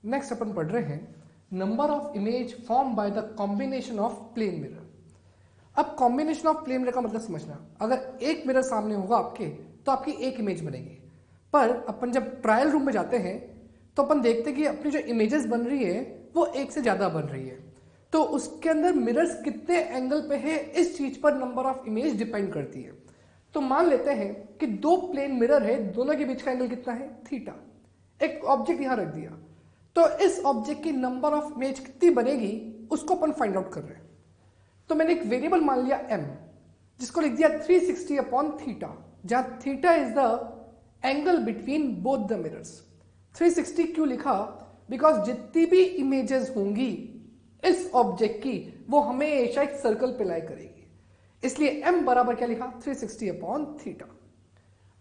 Next अपन पढ़ रहे हैं number of image form by the combination of plane mirror. अब कॉम्बिनेशन ऑफ प्लेन मिरर का मतलब समझना, अगर एक मिरर सामने होगा आपके तो आपकी एक इमेज बनेगी, पर अपन जब ट्रायल रूम में जाते हैं तो अपन देखते हैं कि अपनी जो इमेजेस बन रही है वो एक से ज़्यादा बन रही है। तो उसके अंदर मिरर्स कितने एंगल पे है इस चीज़ पर नंबर ऑफ इमेज डिपेंड करती है। तो मान लेते हैं कि दो प्लेन मिरर है, दोनों के बीच का एंगल कितना है, थीटा। एक ऑब्जेक्ट यहां रख दिया, तो इस ऑब्जेक्ट की नंबर ऑफ इमेज कितनी बनेगी उसको अपन फाइंड आउट कर रहे हैं। तो मैंने एक वेरिएबल मान लिया m, जिसको लिख दिया 360 अपॉन थीटा, जहां theta is the angle between both the mirrors. 360 क्यों लिखा? बिकॉज जितनी भी इमेजेस होंगी इस ऑब्जेक्ट की वो हमेशा एक सर्कल पे लाई करेगी, इसलिए m बराबर क्या लिखा, 360 अपॉन थीटा।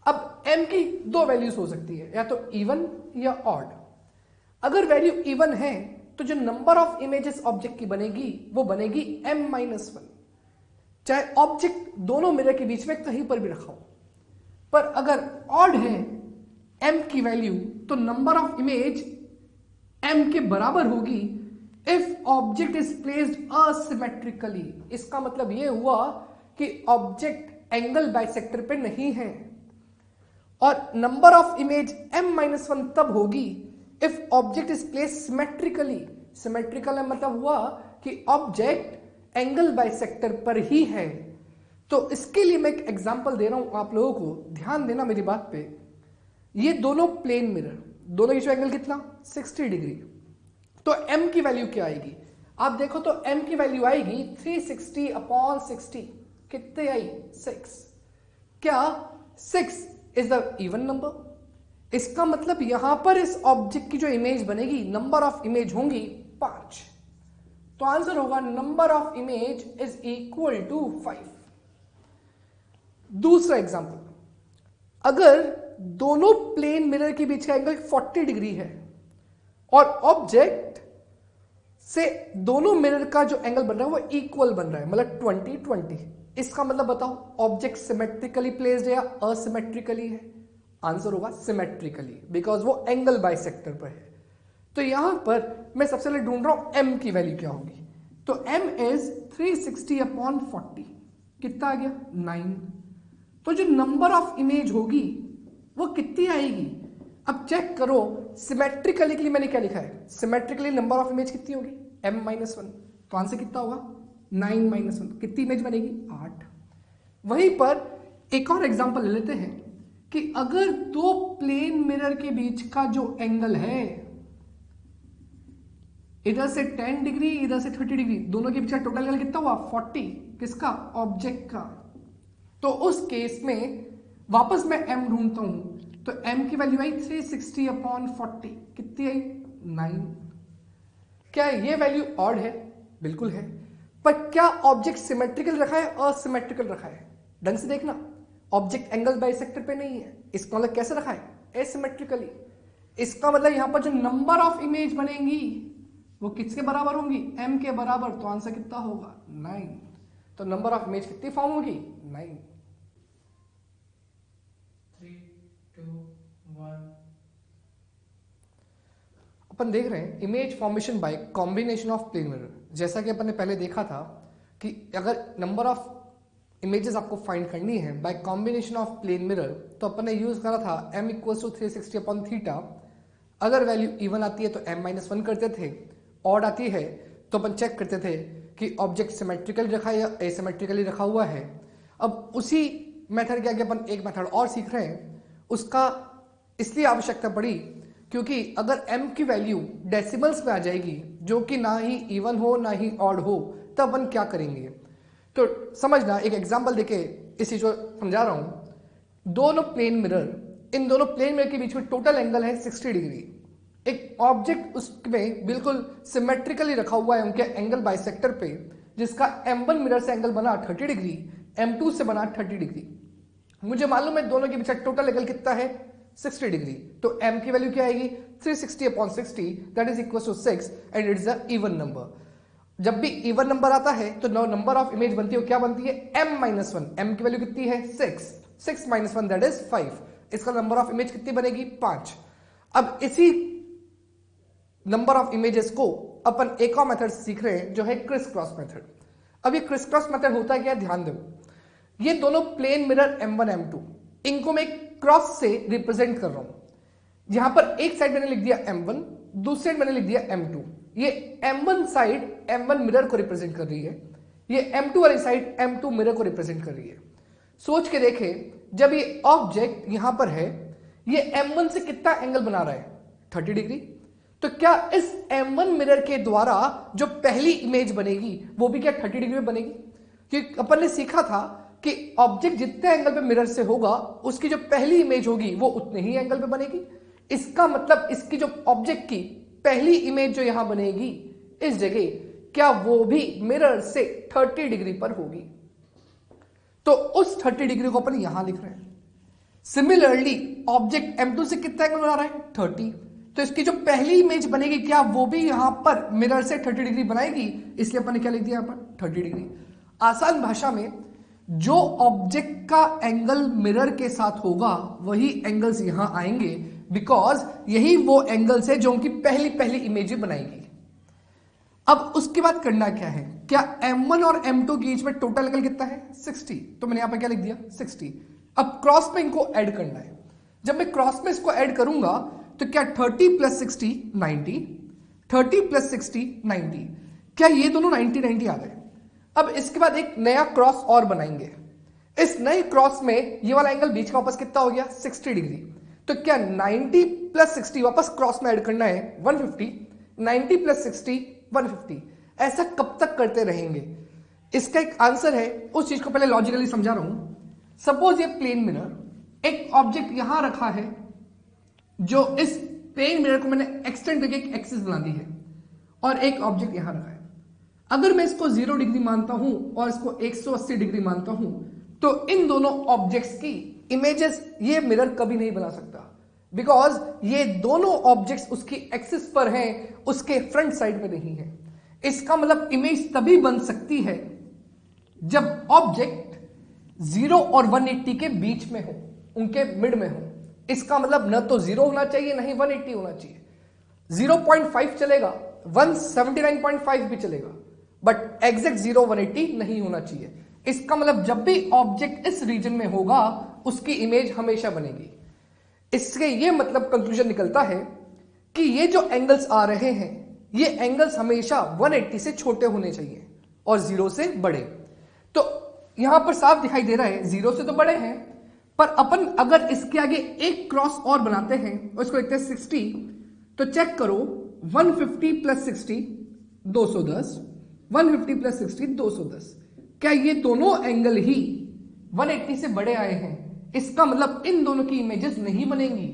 अब m की दो वैल्यूज हो सकती है, या तो इवन या ऑड। अगर वैल्यू इवन है तो जो नंबर ऑफ इमेजेस ऑब्जेक्ट की बनेगी वो बनेगी m-1, चाहे ऑब्जेक्ट दोनों मिरर के बीच में कहीं पर भी रखा हो। पर अगर ऑड है m की वैल्यू तो नंबर ऑफ इमेज m के बराबर होगी इफ ऑब्जेक्ट इज प्लेस्ड असिमेट्रिकली। इसका मतलब यह हुआ कि ऑब्जेक्ट एंगल बाइसेक्टर पे नहीं है, और नंबर ऑफ इमेज m-1 तब होगी if object is placed symmetrically. Symmetrical मतलब हुआ कि ऑब्जेक्ट एंगल बाइसेक्टर पर ही है। तो इसके लिए मैं एक एग्जांपल दे रहा हूं आप लोगों को, ध्यान देना मेरी बात पे। ये दोनों प्लेन मिरर, दोनों की एंगल कितना, 60 डिग्री। तो m की वैल्यू क्या आएगी? आप देखो तो m की वैल्यू आएगी 360 अपॉन 60। कितने आई, 6। क्या 6 इज द इवन नंबर? इसका मतलब यहां पर इस ऑब्जेक्ट की जो इमेज बनेगी, नंबर ऑफ इमेज होंगी 5। तो आंसर होगा number of image is equal to 5। दूसरा एग्जांपल, अगर दोनों प्लेन मिरर के बीच का एंगल 40 डिग्री है और ऑब्जेक्ट से दोनों मिरर का जो एंगल बन रहा है वो इक्वल बन रहा है, मतलब 20-20। इसका मतलब बताओ ऑब्जेक्ट सिमेट्रिकली प्लेस्ड है या असिमेट्रिकली है? आंसर होगा सिमेट्रिकली, बिकॉज वो एंगल बाइसेक्टर पर है। तो यहां पर मैं सबसे पहले ढूंढ रहा हूं m की वैल्यू क्या होगी। तो m इज 360 अपॉन 40। कितना आ गया, 9। तो जो नंबर ऑफ इमेज होगी वो कितनी आएगी? अब चेक करो, सिमेट्रिकली के लिए मैंने क्या लिखा है, सिमेट्रिकली नंबर ऑफ इमेज कितनी होगी, m-1। तो आंसर कितना होगा, 9-1। कितनी इमेज बनेगी, 8। वहीं पर एक और एग्जांपल ले लेते हैं कि अगर दो प्लेन मिरर के बीच का जो एंगल है, इधर से 10 डिग्री इधर से 30 डिग्री, दोनों के बीच का टोटल एंगल कितना हुआ, 40। किसका, ऑब्जेक्ट का। तो उस केस में वापस मैं m ढूंढता हूं, तो m की वैल्यू आई 360 अपॉन 40। कितनी आई, 9। क्या ये वैल्यू ऑड है? बिल्कुल है। पर क्या ऑब्जेक्ट सिमेट्रिकल रखा है, असिमेट्रिकल रखा है? ढंग से देखना, ऑब्जेक्ट एंगल बाइसेक्टर पे नहीं है। इसका मतलब कैसे रखा है, एसिमेट्रिकली। इसका मतलब यहां पर जो नंबर ऑफ इमेज बनेंगी वो किसके बराबर होंगी, m के बराबर। तो आंसर कितना होगा, 9। तो नंबर ऑफ इमेज कितनी फॉर्म होगी, 9। 3, 2, 1। अपन देख रहे हैं image formation by combination of plane mirror. जैसा कि अपन ने पहले देखा था कि अगर नंबर ऑफ इमेजेस आपको फाइंड करनी है by combination of plane mirror, तो अपन ने यूज करा था m equal to 360 upon theta. अगर वैल्यू इवन आती है तो m-1 करते थे, ऑड आती है तो अपन चेक करते थे कि ऑब्जेक्ट सिमेट्रिकल रखा है या एसिमेट्रिकली रखा हुआ है। अब उसी मेथड के आगे अपन एक मेथड और सीख रहे हैं। उसका इसलिए आवश्यकता पड़ी क्योंकि अगर m की वैल्यू डेसिमल्स में आ जाएगी, जो कि ना ही इवन हो ना ही ऑड हो, तब अपन क्या करेंगे। तो समझना, एक एग्जांपल देके इस चीज को समझा रहा हूं। दोनों प्लेन मिरर, इन दोनों प्लेन मिरर के बीच में टोटल एंगल है 60 डिग्री। एक ऑब्जेक्ट उसमें बिल्कुल सिमेट्रिकली रखा हुआ है उनके एंगल बाइसेक्टर पे, जिसका m1 मिरर से एंगल बना 30 डिग्री, m2 से बना 30 डिग्री। मुझे मालूम है दोनों के बीच टोटल एंगल कितना है, 60 डिग्री। तो m की वैल्यू क्या आएगी, 360 upon 60, that is equal to 6, and it is a even number. जब भी इवन नंबर आता है तो नंबर ऑफ इमेज बनती है, क्या बनती है, m-1। m की वैल्यू कितनी है, 6, 6-1 दैट इज 5। इसका नंबर ऑफ इमेज कितनी बनेगी, 5। अब इसी नंबर ऑफ इमेजेस को अपन एक और मेथड सीख रहे हैं जो है क्रिस क्रॉस मेथड। अब ये क्रिस क्रॉस मेथड होता है क्या, ध्यान दो। ये दोनों प्लेन मिरर M1 M2, इनको मैं क्रॉस से रिप्रेजेंट कर रहा हूं। यहां पर एक साइड मैंने लिख दिया M1, दूसरी साइड मैंने लिख दिया M2। ये M1 साइड M1 मिरर को रिप्रेजेंट कर रही है, ये M2 वाली साइड M2 मिरर को रिप्रेजेंट कर रही है। सोच के देखें, जब ये ऑब्जेक्ट यहां पर है, ये M1 से कितना एंगल बना रहा है, 30 डिग्री। तो क्या इस M1 मिरर के द्वारा जो पहली इमेज बनेगी वो भी क्या 30 डिग्री में बनेगी? क्योंकि अपन ने सीखा था कि ऑब्जेक्ट जितने एंगल पे मिरर से होगा उसकी जो पहली इमेज होगी वो उतने ही एंगल पे बनेगी। इसका मतलब इसकी जो ऑब्जेक्ट की पहली इमेज जो यहां बनेगी इस जगह, क्या वो भी मिरर से 30 डिग्री पर होगी? तो उस 30 डिग्री को अपन यहां लिख रहे हैं। सिमिलरली ऑब्जेक्ट M2 से कितना एंगल बना रहा है, 30। तो इसकी जो पहली इमेज बनेगी क्या वो भी यहां पर मिरर से 30 डिग्री बनाएगी? इसलिए अपन ने क्या लिख दिया यहां पर, 30 डिग्री। आसान भाषा में जो ऑब्जेक्ट का एंगल मिरर के साथ होगा वही एंगल्स यहां आएंगे, बिकॉज यही वो एंगल्स है जो उनकी पहली पहली इमेज बनाएगी। अब उसके बाद करना क्या है, क्या M1 और M2 के बीच में टोटल एंगल कितना है, 60। तो मैंने यहां पर क्या लिख दिया, 60। अब क्रॉस में इनको ऐड करना है। जब मैं क्रॉस में इसको ऐड करूंगा तो क्या 30 प्लस 60 90, 30 प्लस 60 90। क्या ये दोनों 90 90 आ गए? अब इसके बाद एक नया क्रॉस और बनाएंगे। इस नए क्रॉस में ये वाला एंगल बीच का वापस कितना हो गया, 60 डिग्री। तो क्या 90 प्लस 60 वापस क्रॉस में ऐड करना है, 150। 90 प्लस 60 150। ऐसा कब तक करते रहेंगे? इसका एक आंसर है, उस चीज को पहले लॉजिकली समझा रहा हूं। सपोज ये प्लेन मिरर, एक ऑब्जेक्ट यहां रखा है जो इस प्लेन मिरर को मैंने एक्सटेंड करके एक एक्सिस बना दी है, और एक ऑब्जेक्ट यहां रखा है। अगर मैं इसको 0 डिग्री मानता हूं और इसको 180 डिग्री मानता हूं, तो इन दोनों ऑब्जेक्ट्स की इमेजेस ये मिरर कभी नहीं बना सकता, बिकॉज ये दोनों ऑब्जेक्ट्स उसकी एक्सिस पर हैं, उसके फ्रंट साइड में नहीं है। इसका मतलब इमेज तभी बन सकती है जब ऑब्जेक्ट 0 और 180 के बीच में हो, उनके मिड में हो। इसका मतलब न तो 0 होना चाहिए, नहीं 180 होना चाहिए। 0.5 चलेगा, 179.5 भी चलेगा, बट एग्जैक्ट 0 180 नहीं होना चाहिए। इसका मतलब जब भी ऑब्जेक्ट इस रीजन में होगा उसकी इमेज हमेशा बनेगी। इससे ये मतलब कंक्लूजन निकलता है कि ये जो एंगल्स आ रहे हैं ये एंगल्स हमेशा 180 से छोटे होने चाहिए और 0 से बड़े। तो यहां पर साफ दिखाई दे रहा है 0 से तो बड़े हैं, पर अपन अगर इसके आगे एक क्रॉस और बनाते हैं और इसको लिखते हैं 60, तो चेक करो 150 प्लस 60 210, 150 प्लस 60 210। क्या ये दोनों एंगल ही 180 से बड़े आए हैं? इसका मतलब इन दोनों की इमेजेस नहीं बनेंगी।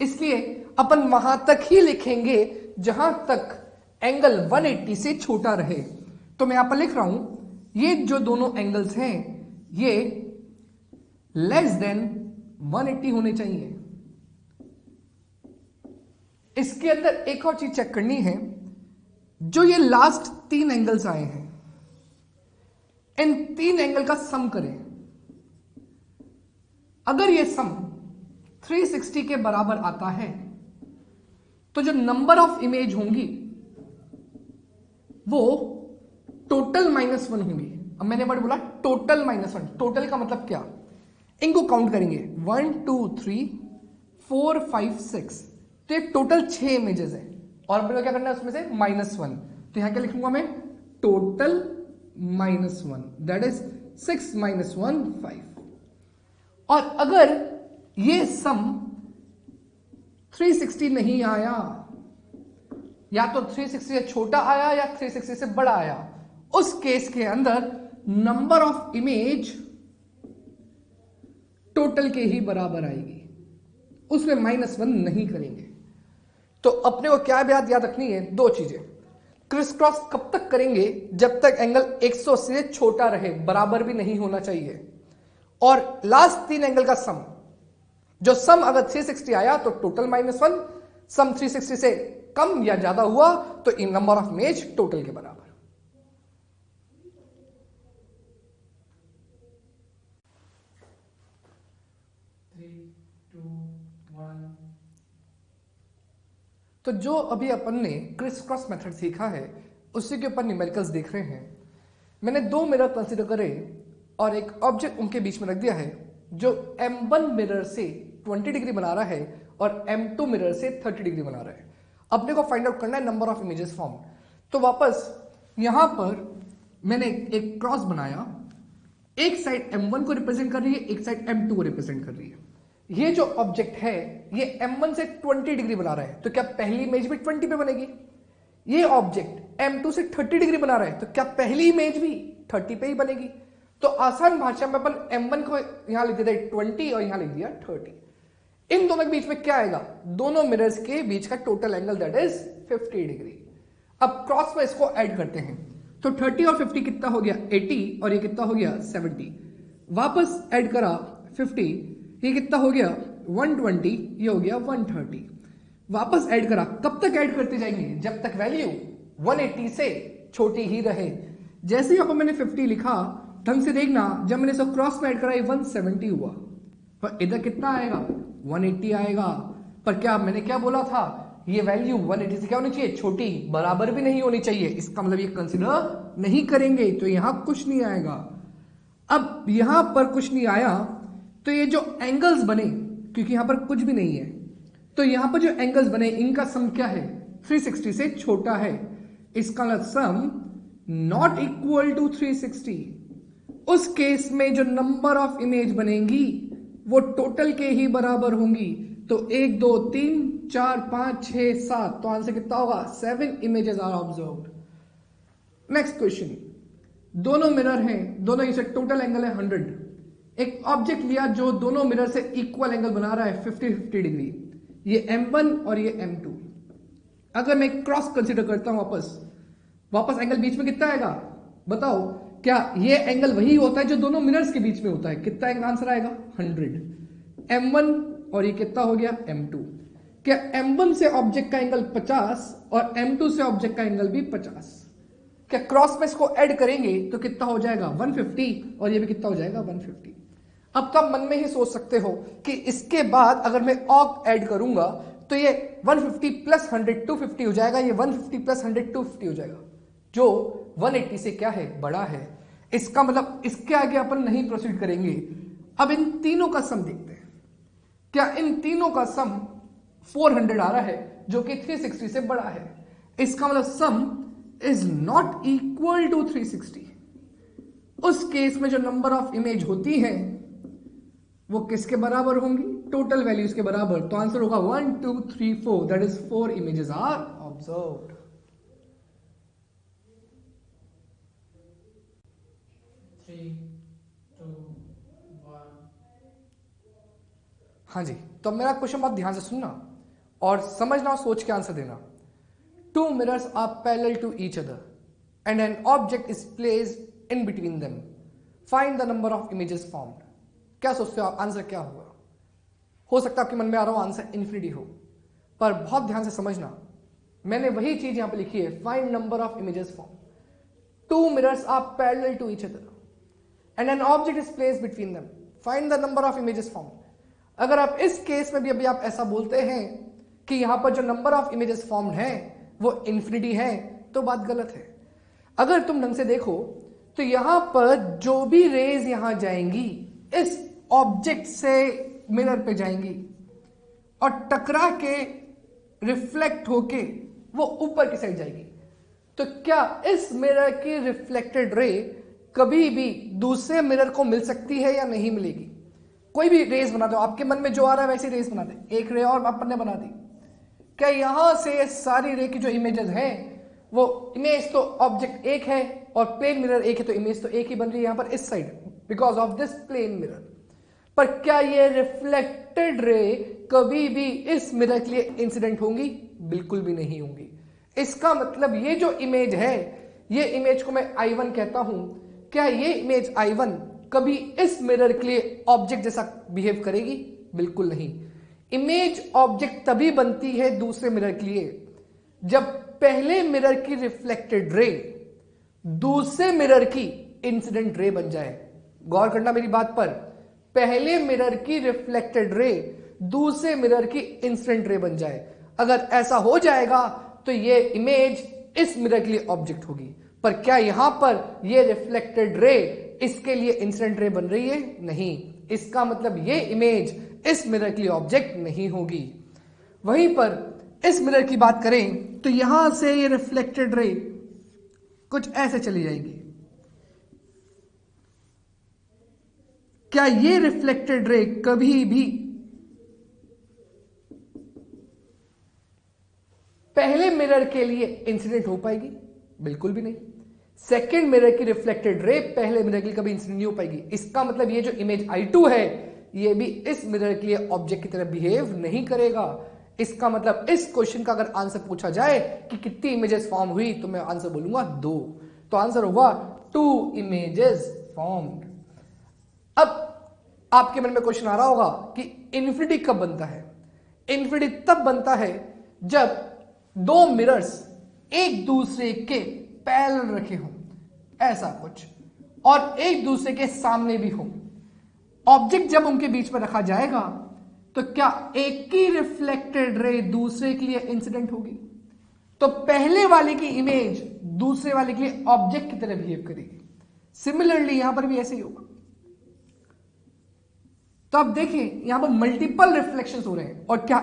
इसलिए अपन वहां तक ही लिखेंगे जहां तक एंगल 180 से छोटा रहे। तो मैं यहां पर लिख रहा हूं ये जो दोनों एंगल्स हैं ये लेस देन 180 होने चाहिए। इसके अंदर एक और चीज चेक करनी है, जो ये लास्ट 3 एंगल्स आए हैं इन 3 एंगल का सम करें। अगर ये सम 360 के बराबर आता है तो जो नंबर ऑफ इमेज होंगी वो टोटल -1 होंगी। अब मैंने वर्ड बोला टोटल -1। टोटल का मतलब क्या, इनको काउंट करेंगे 1 2 3 4 5 6, तो ये टोटल 6 इमेजेस है और अपने को क्या करना है उसमें से -1। तो यहां क्या लिखूंगा मैं, टोटल -1, दैट इज 6 - 1 5। और अगर ये सम 360 नहीं आया, या तो 360 से छोटा आया या 360 से बड़ा आया, उस केस के अंदर नंबर ऑफ इमेज टोटल के ही बराबर आएगी, उसमें -1 नहीं करेंगे। तो अपने को क्या बात याद रखनी है, 2 चीजें। क्रिस क्रॉस कब तक करेंगे, जब तक एंगल 180 से छोटा रहे, बराबर भी नहीं होना चाहिए। और लास्ट 3 एंगल का सम, जो सम अगर 360 आया तो टोटल -1, सम 360 से कम या ज्यादा हुआ तो इन नंबर ऑफ इमेज टोटल के बराबर। तो जो अभी अपन ने क्रिस क्रॉस मेथड सीखा है उसी के ऊपर न्यूमेरिकल्स देख रहे हैं। मैंने दो मिरर कंसीडर करे और एक ऑब्जेक्ट उनके बीच में रख दिया है जो M1 मिरर से 20 डिग्री बना रहा है और M2 मिरर से 30 डिग्री बना रहा है। अपने को फाइंड आउट करना है नंबर ऑफ इमेजेस फॉर्म। तो वापस यहां पर मैंने एक क्रॉस बनाया, एक साइड M1 को रिप्रेजेंट कर रही है, एक साइड M2 को रिप्रेजेंट कर रही है। ये जो ऑब्जेक्ट है ये M1 से 20 डिग्री बना रहा है, तो क्या पहली इमेज भी 20 पे बनेगी? ये ऑब्जेक्ट M2 से 30 डिग्री बना रहा है, तो क्या पहली इमेज भी 30 पे ही बनेगी? तो आसान भाषा में अपन M1 को यहां लिख देते 20 और यहां लिख दिया 30। इन दोनों के बीच में क्या आएगा? दोनों मिरर्स के बीच का total angle that is 50 degree. अब क्रॉस में इसको ऐड करते हैं, तो 30 और 50 कितना हो गया? 80 और ये कितना हो गया? 70। वापस ऐड करा 50, ये कितना हो गया? 120, ये हो गया 130। वापस ऐड करा, कब तक ऐड करते जाएंगे? जब तक वैल्यू 180 से छोटी ही रहे। जैसे यहां पर मैंने 50 लिखा, ढंग से देखना, जब मैंने इसको क्रॉस में ऐड करा ये 170 हुआ, पर इधर कितना आएगा? 180 आएगा। पर क्या मैंने क्या बोला था? ये वैल्यू 180 से क्या होनी चाहिए? छोटी, बराबर भी नहीं होनी चाहिए। इसका मतलब ये कंसिडर नहीं करेंगे, तो यहां कुछ नहीं आएगा। अब यहां पर कुछ नहीं आया तो ये जो एंगल्स बने, क्योंकि यहां पर कुछ भी नहीं है, तो यहां पर जो एंगल्स बने इनका सम क्या है? 360 से छोटा है। इसका मतलब सम नॉट इक्वल टू 360। उस केस में जो नंबर ऑफ इमेज बनेंगी वो टोटल के ही बराबर होंगी। तो 1 2 3 4 5 6 7, तो आंसर कितना होगा? 7 images are observed. Next question, दोनों मिरर हैं, दोनों इसे टोटल एंगल है 100। एक ऑब्जेक्ट लिया जो दोनों मिरर से इक्वल एंगल बना रहा है 50 डिग्री, ये M1 और ये M2। अगर मैं क्रॉस कंसीडर करता हूं वापस एंगल बीच में कितना आएगा? बताओ, क्या ये एंगल वही होता है जो दोनों मिरर्स के बीच में होता है? कितना एंगल आंसर आएगा? 100। M1 और ये कितना हो गया? M2। क्या M1 से ऑब्जेक्ट का एंगल 50 और M2 से ऑब्जेक्ट का एंगल भी 50? क्या क्रॉस में इसको ऐड करेंगे तो कितना हो जाएगा? 150 और ये भी कितना हो जाएगा? 150। अब तो आप मन में ही सोच सकते हो कि इसके बाद अगर मैं ऑग ऐड करूंगा तो ये 150 प्लस 100 250 हो जाएगा, ये 150 प्लस 100 250 हो जाएगा, जो 180 से क्या है? बड़ा है। इसका मतलब इसके आगे अपन नहीं प्रोसीड करेंगे। अब इन तीनों का सम देखते हैं। क्या इन तीनों का सम 400 आ रहा है, जो कि 360 से बड़ा है? इसका मतलब sum is not equal to 360। उस केस में जो नंबर ऑफ इमेज होती है वो किसके बराबर होंगी? टोटल वैल्यूज के बराबर। तो आंसर होगा 1 2 3 4, that is 4 images are observed. हाँ जी, तो मेरा क्वेश्चन बहुत ध्यान से सुनना और समझना और सोच के आंसर देना। Two mirrors are parallel to each other and an object is placed in between them. Find the number of images formed. क्या सोचते हो आप? आंसर क्या होगा? हो सकता है आपके मन में आ रहा हो आंसर इन्फिनिटी हो, पर बहुत ध्यान से समझना, मैंने वही चीज यहां पे लिखी है, find number of images form. Two mirrors are parallel to each other and an object is placed between them. Find the number of images formed. अगर आप इस केस में भी अभी आप ऐसा बोलते हैं कि यहां पर जो नंबर ऑफ इमेजेस फॉर्म्ड है वो इन्फिनिटी है, तो बात गलत है। अगर तुम ढंग से देखो तो यहां पर जो भी रेज यहां जाएंगी इस ऑब्जेक्ट से मिरर पे जाएंगी और टकरा के रिफ्लेक्ट होके वो ऊपर की साइड जाएगी। तो क्या इस मिरर की रिफ्लेक्टेड रे कभी भी दूसरे मिरर को मिल सकती है या नहीं मिलेगी? कोई भी रेज बना दो, आपके मन में जो आ रहा है वैसी रेज बना दे। एक रे और अपन ने बना दी। क्या यहां से सारी रे की जो इमेजेस हैं वो इमेज तो ऑब्जेक्ट एक है और प्लेन मिरर एक है, तो इमेज तो एक ही बन रही है यहां पर इस side because of this plane mirror. पर क्या ये रिफ्लेक्टेड रे कभी भी इस मिरर के लिए इंसिडेंट होंगी? बिल्कुल भी नहीं होंगी। इसका मतलब ये जो इमेज है, ये इमेज को मैं I1 कहता हूं, क्या ये इमेज I1 कभी इस मिरर के लिए ऑब्जेक्ट जैसा बिहेव करेगी? बिल्कुल नहीं। इमेज ऑब्जेक्ट तभी बनती है दूसरे मिरर के लिए जब पहले मिरर की रिफ्लेक्टेड रे दूसरे मिरर की इंसिडेंट रे बन जाए। गौर करना मेरी बात पर, पहले मिरर की रिफ्लेक्टेड रे दूसरे मिरर की इंसिडेंट रे बन जाए। अगर ऐसा हो जाएगा तो ये इमेज इस मिरर के लिए ऑब्जेक्ट होगी। पर क्या यहां पर ये रिफ्लेक्टेड रे इसके लिए इंसिडेंट रे बन रही है? नहीं। इसका मतलब ये इमेज इस मिरर के लिए ऑब्जेक्ट नहीं होगी। वहीं पर इस मिरर की बात करें तो यहां से ये रिफ्लेक्टेड रे कुछ ऐसे चली जाएगी। क्या ये रिफ्लेक्टेड रे कभी भी पहले मिरर के लिए इंसिडेंट हो पाएगी? बिल्कुल भी नहीं। सेकेंड मिरर की रिफ्लेक्टेड रे पहले मिरर के लिए कभी इंसिडेंट नहीं हो पाएगी। इसका मतलब ये जो इमेज I2 है ये भी इस मिरर के लिए ऑब्जेक्ट की तरह बिहेव नहीं करेगा। इसका मतलब इस क्वेश्चन का अगर आंसर पूछा जाए कि कितनी इमेजेस फॉर्म हुई तो मैं आंसर बोलूंगा 2। तो आंसर होगा 2 इमेजेस फॉर्म्ड। अब आपके मन में क्वेश्चन आ रहा होगा कि इन्फिनिटी कब बनता है? इन्फिनिटी तब बनता है जब दो मिरर्स एक दूसरे के पैरेलल रखे हों, ऐसा कुछ, और एक दूसरे के सामने भी हो। ऑब्जेक्ट जब उनके बीच में रखा जाएगा तो क्या एक ही रिफ्लेक्टेड रे दूसरे के लिए इंसिडेंट होगी? तो पहले वाले की इमेज दूसरे वाले के लिए ऑब्जेक्ट की तरह बिहेव करेगी। सिमिलरली यहां पर भी ऐसे ही होगा। तो अब देखिए यहां पर मल्टीपल रिफ्लेक्शंस हो रहे हैं, और क्या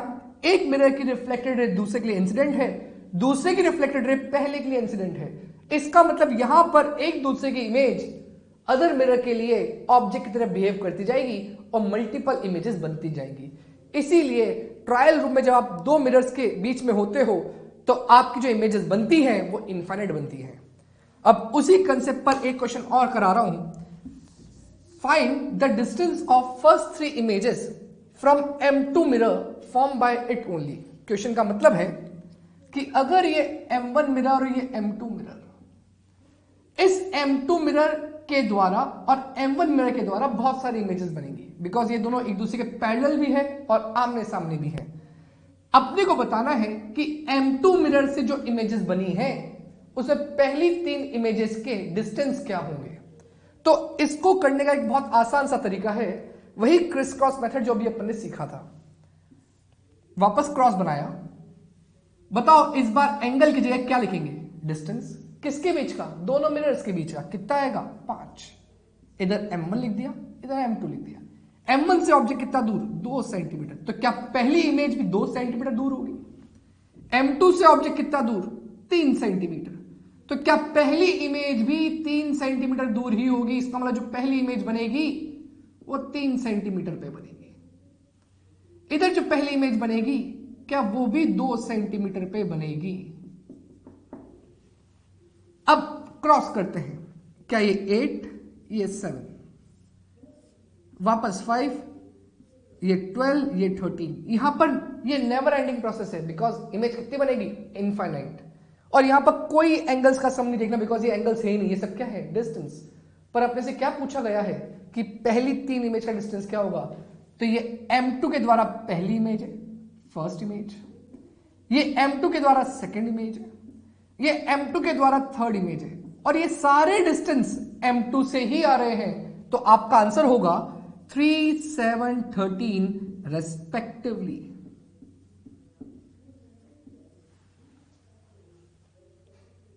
एक मिरर की रिफ्लेक्टेड रे दूसरे के लिए इंसिडेंट है, दूसरे की रिफ्लेक्टेड रे पहले के लिए इंसिडेंट है। इसका मतलब यहां पर एक दूसरे की इमेज अदर मिरर के लिए ऑब्जेक्ट की तरह बिहेव करती जाएगी और मल्टीपल इमेजेस बनती जाएंगी। इसीलिए ट्रायल रूम में जब आप दो मिरर्स के बीच में होते हो तो आपकी जो इमेजेस बनती हैं वो इनफाइनाइट बनती हैं। अब उसी कंसेप्ट पर एक क्वेश्चन और करा रहा हूं। Find the distance of first 3 images from M2 mirror form by it only. Question का मतलब है कि अगर ये M1 मिरर और ये M2 मिरर, इस M2 मिरर के द्वारा और M1 मिरर के द्वारा बहुत सारी इमेजेस बनेंगी, बिकॉज ये दोनों एक दूसरे के पैरेलल भी है और आमने सामने भी है। अपने को बताना है कि M2 मिरर से जो इमेजेस बनी है उसमें पहली 3 इमेजेस के डिस्टेंस क्या होंगे। तो इसको करने का एक बहुत आसान सा तरीका है, वही क्रिस क्रॉस मेथड जो भी अपन ने सीखा था। वापस क्रॉस बनाया, बताओ इस बार एंगल की जगह क्या लिखेंगे? डिस्टेंस। किसके बीच का? दोनों मिरर्स के बीच का। कितना आएगा? 5। इधर M1 लिख दिया, इधर M2 लिख दिया। M1 से ऑब्जेक्ट कितना दूर? 2 सेंटीमीटर। तो क्या पहली इमेज भी 2 सेंटीमीटर दूर होगी? M2 से ऑब्जेक्ट कितना दूर? 3 सेंटीमीटर। तो क्या पहली इमेज भी 3 सेंटीमीटर दूर ही होगी? इसका मतलब जो पहली इमेज बनेगी वो 3 सेंटीमीटर पे बनेगी। इधर जो पहली इमेज बनेगी क्या वो भी 2 सेंटीमीटर पे बनेगी? अब क्रॉस करते हैं। क्या ये 8, ये 7, वापस 5, ये 12, ये 13। यहां पर ये नेवर एंडिंग प्रोसेस है, बिकॉज इमेज कितनी बनेगी? इनफाइनाइट। और यहां पर कोई एंगल्स का सम नहीं देखना, बिकॉज ये एंगल्स है ही नहीं। ये सब क्या है? डिस्टेंस। पर अपने से क्या पूछा गया है कि पहली 3 इमेज का डिस्टेंस क्या होगा? तो ये M2 के द्वारा पहली इमेज है, फर्स्ट इमेज। ये M2 के द्वारा सेकेंड इमेज है, ये M2 के द्वारा थर्ड इमेज है, और ये सारे डिस्टेंस M2 से ही आ रहे हैं। तो आपका आंसर होगा 3, 7, 13 रेस्पेक्टिवली।